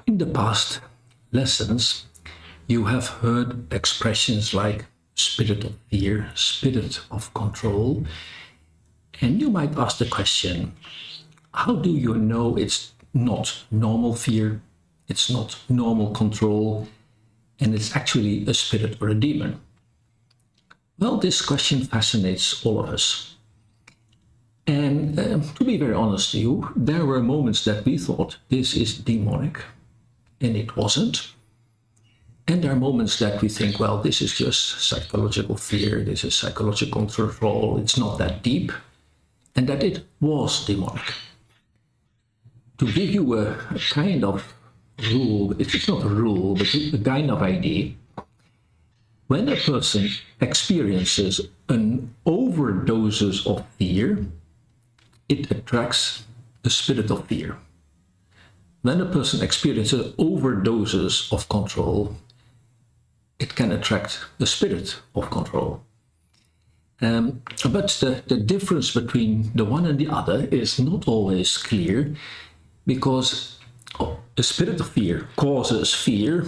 In the past lessons, you have heard expressions like spirit of fear, spirit of control, and you might ask the question, how do you know it's not normal fear, it's not normal control, and it's actually a spirit or a demon? Well, this question fascinates all of us. And to be very honest to you, there were moments that we thought this is demonic, and it wasn't. And there are moments that we think, well, this is just psychological fear, this is psychological control, it's not that deep, and that it was demonic. To give you a kind of rule, it's not a rule, but a kind of idea, when a person experiences an overdoses of fear, it attracts the spirit of fear. When a person experiences overdoses of control, it can attract the spirit of control. But the difference between the one and the other is not always clear, because the spirit of fear causes fear,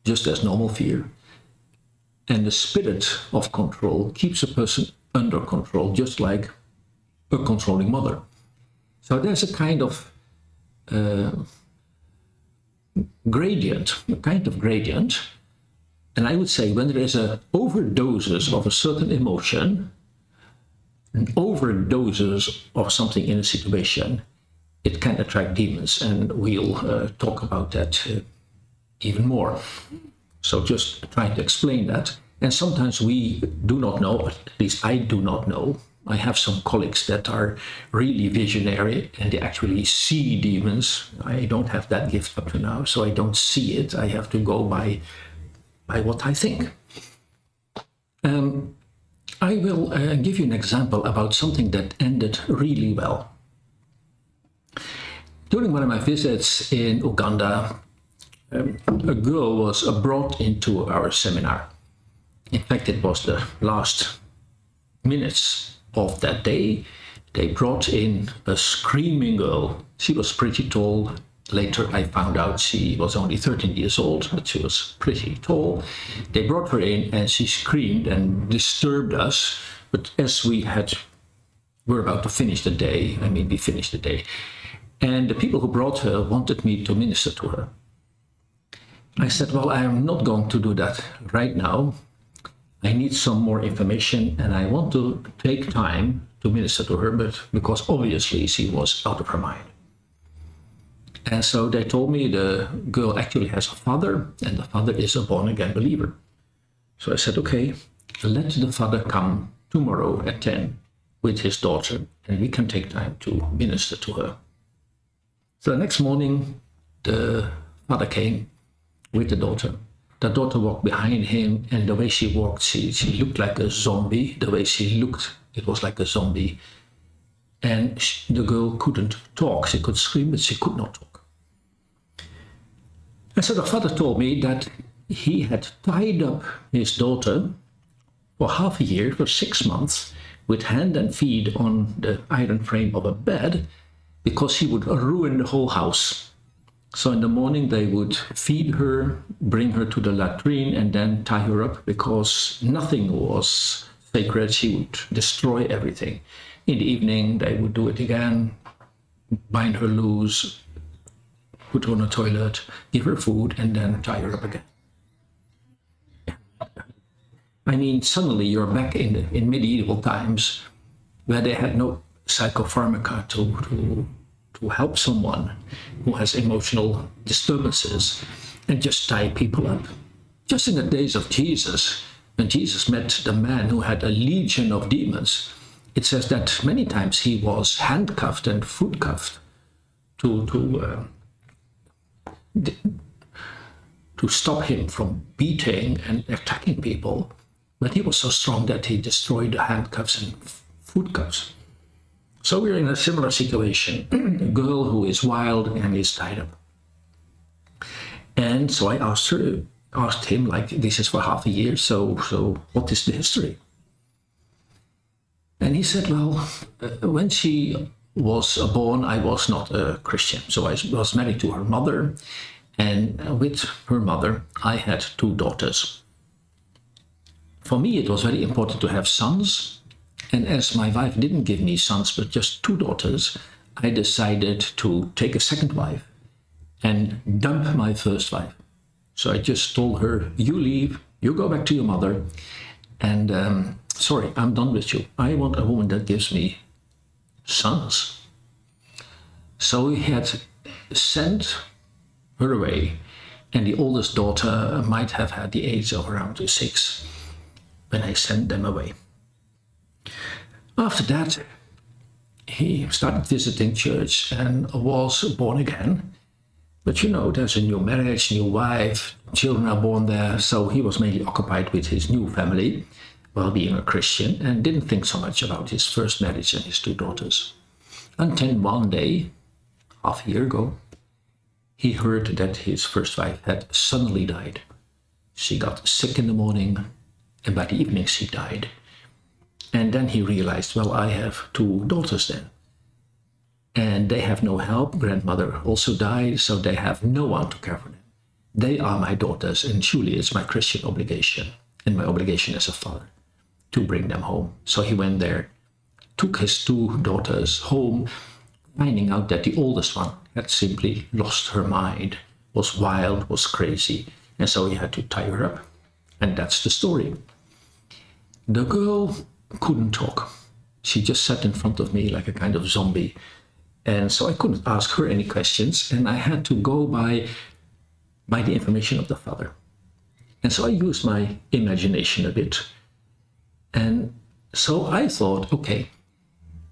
just as normal fear, and the spirit of control keeps a person under control, just like a controlling mother. So there's a kind of gradient, and I would say when there is an overdoses of a certain emotion, an overdoses of something in a situation, it can attract demons, and we'll talk about that even more. So just trying to explain that. And sometimes we do not know, at least I do not know. I have some colleagues that are really visionary and they actually see demons. I don't have that gift up to now, so I don't see it. I have to go by what I think. I will give you an example about something that ended really well. During one of my visits in Uganda, a girl was brought into our seminar. In fact, it was the last minutes of that day. They brought in a screaming girl. She was pretty tall. Later, I found out she was only 13 years old, but she was pretty tall. They brought her in and she screamed and disturbed us. But as we're about to finish the day, we finished the day. And the people who brought her wanted me to minister to her. I said, well, I am not going to do that right now. I need some more information and I want to take time to minister to her, but because obviously she was out of her mind. And so they told me the girl actually has a father, and the father is a born-again believer. So I said, okay, let the father come tomorrow at 10 with his daughter, and we can take time to minister to her. So the next morning, the father came with the daughter. The daughter walked behind him, and the way she walked, she looked like a zombie. The way she looked, it was like a zombie. And the girl couldn't talk. She could scream, but she could not talk. And so the father told me that he had tied up his daughter for half a year, for 6 months, with hand and feet on the iron frame of a bed, because he would ruin the whole house. So in the morning they would feed her, bring her to the latrine, and then tie her up, because nothing was sacred. She would destroy everything. In the evening they would do it again, bind her loose, put her on a toilet, give her food, and then tie her up again. Suddenly you're back in medieval times, where they had no psychopharmaca to help someone who has emotional disturbances, and just tie people up. Just in the days of Jesus, when Jesus met the man who had a legion of demons, it says that many times he was handcuffed and foot cuffed to stop him from beating and attacking people. But he was so strong that he destroyed the handcuffs and foot cuffs. So we're in a similar situation, a girl who is wild and is tied up. And so I asked him, like, this is for half a year, so what is the history? And he said, well, when she was born, I was not a Christian. So I was married to her mother, and with her mother, I had 2 daughters. For me, it was very important to have sons. And as my wife didn't give me sons, but just 2 daughters, I decided to take a second wife and dump my first wife. So I just told her, you leave, you go back to your mother, and sorry, I'm done with you. I want a woman that gives me sons. So we had sent her away, and the oldest daughter might have had the age of around 6 when I sent them away. After that, he started visiting church and was born again. But you know, there's a new marriage, new wife, children are born there, so he was mainly occupied with his new family while being a Christian and didn't think so much about his first marriage and his 2 daughters. Until one day, half a year ago, he heard that his first wife had suddenly died. She got sick in the morning, and by the evening she died. And then he realized, well, I have 2 daughters then. And they have no help. Grandmother also died, so they have no one to care for them. They are my daughters, and surely it's my Christian obligation, and my obligation as a father, to bring them home. So he went there, took his 2 daughters home, finding out that the oldest one had simply lost her mind, was wild, was crazy, and so he had to tie her up. And that's the story. The girl couldn't talk. She just sat in front of me like a kind of zombie. And so I couldn't ask her any questions, and I had to go by the information of the father. And so I used my imagination a bit. And so I thought, okay,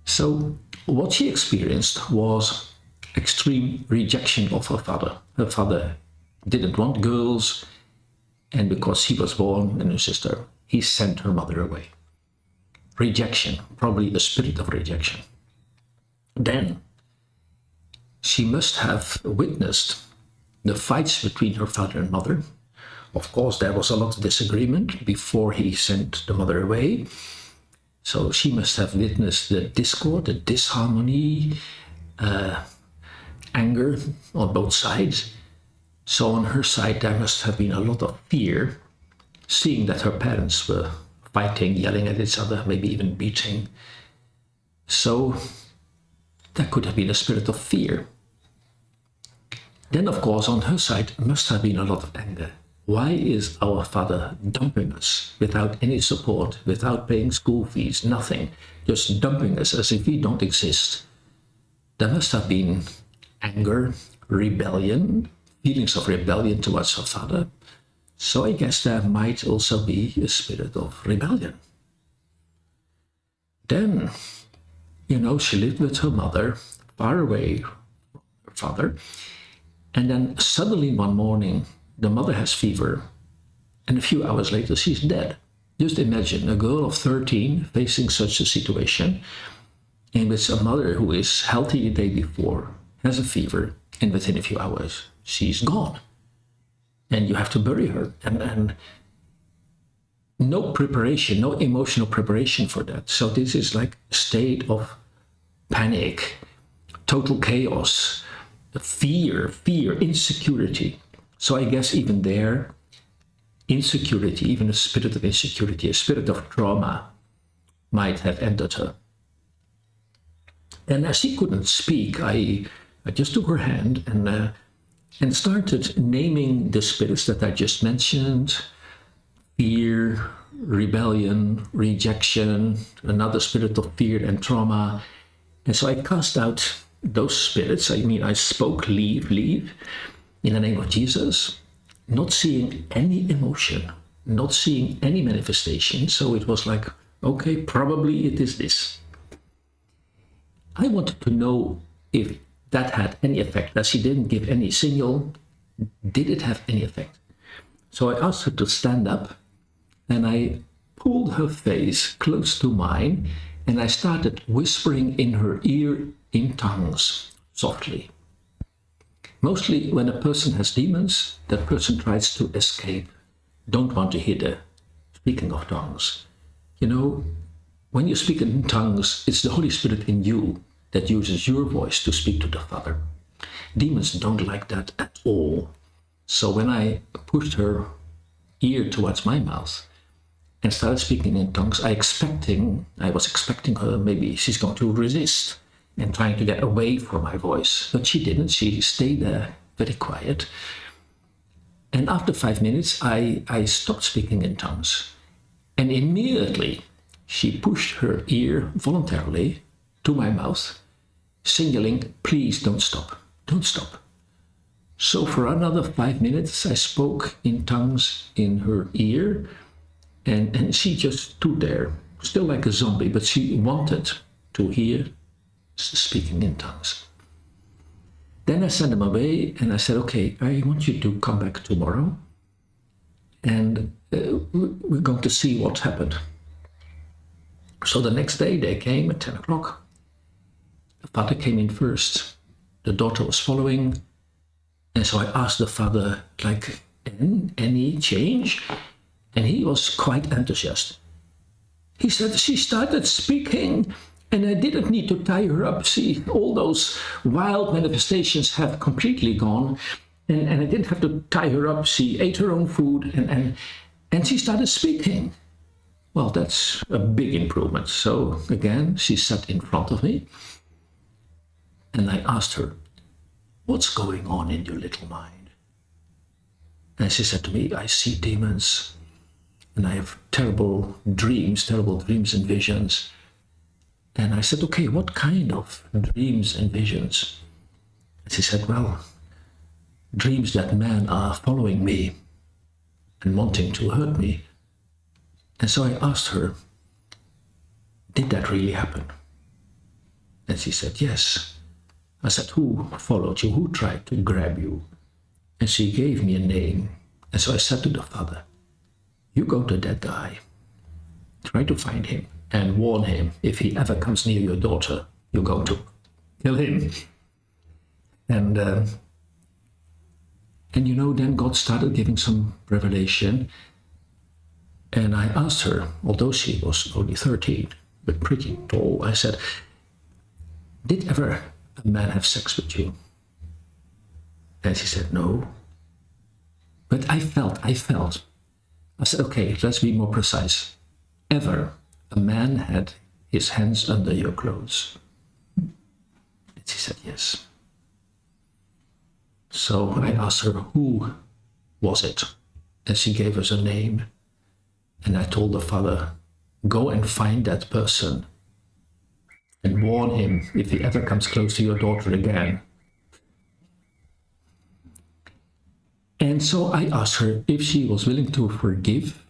so what she experienced was extreme rejection of her father. Her father didn't want girls, and because he was born and her sister, he sent her mother away. Rejection, probably the spirit of rejection. Then she must have witnessed the fights between her father and mother. Of course, there was a lot of disagreement before he sent the mother away. So she must have witnessed the discord, the disharmony, anger on both sides. So on her side, there must have been a lot of fear, seeing that her parents were fighting, yelling at each other, maybe even beating. So there could have been a spirit of fear. Then, of course, on her side must have been a lot of anger. Why is our father dumping us without any support, without paying school fees, nothing, just dumping us as if we don't exist? There must have been anger, rebellion, feelings of rebellion towards her father. So I guess there might also be a spirit of rebellion. Then, you know, she lived with her mother, far away from her father. And then suddenly one morning, the mother has fever, and a few hours later, she's dead. Just imagine a girl of 13 facing such a situation, in which a mother who is healthy the day before has a fever, and within a few hours, she's gone. And you have to bury her. And no preparation, no emotional preparation for that. So this is like a state of panic, total chaos, fear, insecurity. So I guess even there, insecurity, even a spirit of insecurity, a spirit of trauma might have entered her. And as she couldn't speak, I just took her hand and started naming the spirits that I just mentioned: fear, rebellion, rejection, another spirit of fear and trauma. And so I cast out those spirits. I spoke, leave, in the name of Jesus, not seeing any emotion, not seeing any manifestation. So it was like, okay, probably it is this. I wanted to know if that had any effect. As she didn't give any signal, did it have any effect? So I asked her to stand up, and I pulled her face close to mine, and I started whispering in her ear in tongues, softly. Mostly when a person has demons, that person tries to escape, don't want to hear the speaking of tongues. You know, when you speak in tongues, it's the Holy Spirit in you that uses your voice to speak to the Father. Demons don't like that at all. So when I pushed her ear towards my mouth and started speaking in tongues, I was expecting her, maybe she's going to resist and trying to get away from my voice. But she didn't. She stayed there very quiet. And after 5 minutes, I stopped speaking in tongues. And immediately, she pushed her ear voluntarily to my mouth, signaling, please don't stop, don't stop. So for another 5 minutes, I spoke in tongues in her ear, and she just stood there, still like a zombie, but she wanted to hear speaking in tongues. Then I sent them away, and I said, okay, I want you to come back tomorrow, and we're going to see what happened. So the next day they came at 10 o'clock. The father came in first. The daughter was following. And so I asked the father, like, any change? And he was quite enthusiastic. He said, she started speaking and I didn't need to tie her up. See, all those wild manifestations have completely gone. And I didn't have to tie her up. She ate her own food and she started speaking. Well, that's a big improvement. So again, she sat in front of me and I asked her, what's going on in your little mind? And she said to me, I see demons and I have terrible dreams and visions. And I said, okay, what kind of dreams and visions? And she said, well, dreams that men are following me and wanting to hurt me. And so I asked her, did that really happen? And she said, yes. I said, who followed you? Who tried to grab you? And she gave me a name. And so I said to the father, you go to that guy, try to find him and warn him if he ever comes near your daughter, you're going to kill him. And you know, then God started giving some revelation. And I asked her, although she was only 13, but pretty tall, I said, did ever a man have sex with you? And she said, no. But I felt. I said, okay, let's be more precise. Ever a man had his hands under your clothes? And she said, yes. So I asked her, who was it? And she gave us a name. And I told the father, go and find that person and warn him if he ever comes close to your daughter again. And so I asked her if she was willing to forgive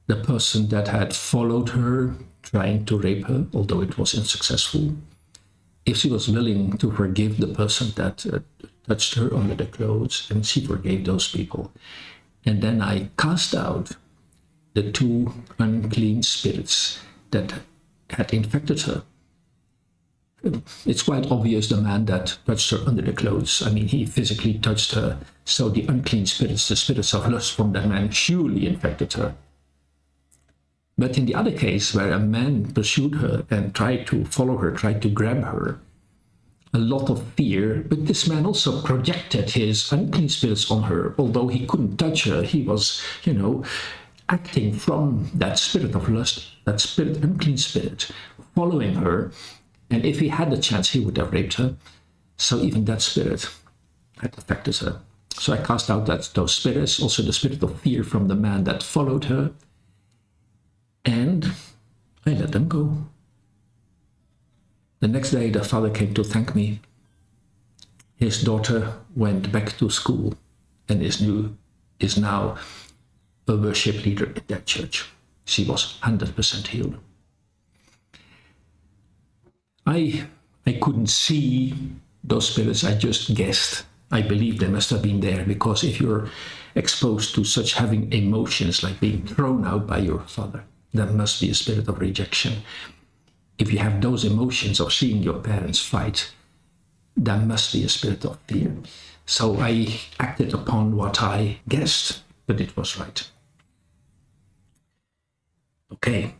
the person that had followed her, trying to rape her, although it was unsuccessful. If she was willing to forgive the person that touched her under the clothes, and she forgave those people. And then I cast out the 2 unclean spirits that had infected her. It's quite obvious the man that touched her under the clothes. I mean, he physically touched her. So the unclean spirits, the spirits of lust from that man, surely infected her. But in the other case, where a man pursued her and tried to follow her, tried to grab her, a lot of fear, but this man also projected his unclean spirits on her. Although he couldn't touch her, he was, acting from that spirit of lust, that spirit, unclean spirit, following her. And if he had the chance, he would have raped her. So even that spirit had affected her. So I cast out those spirits, also the spirit of fear from the man that followed her. And I let them go. The next day, the father came to thank me. His daughter went back to school and is now a worship leader in that church. She was 100% healed. I couldn't see those spirits, I just guessed. I believe they must have been there, because if you're exposed to such having emotions like being thrown out by your father, there must be a spirit of rejection. If you have those emotions of seeing your parents fight, there must be a spirit of fear. So I acted upon what I guessed, but it was right. Okay,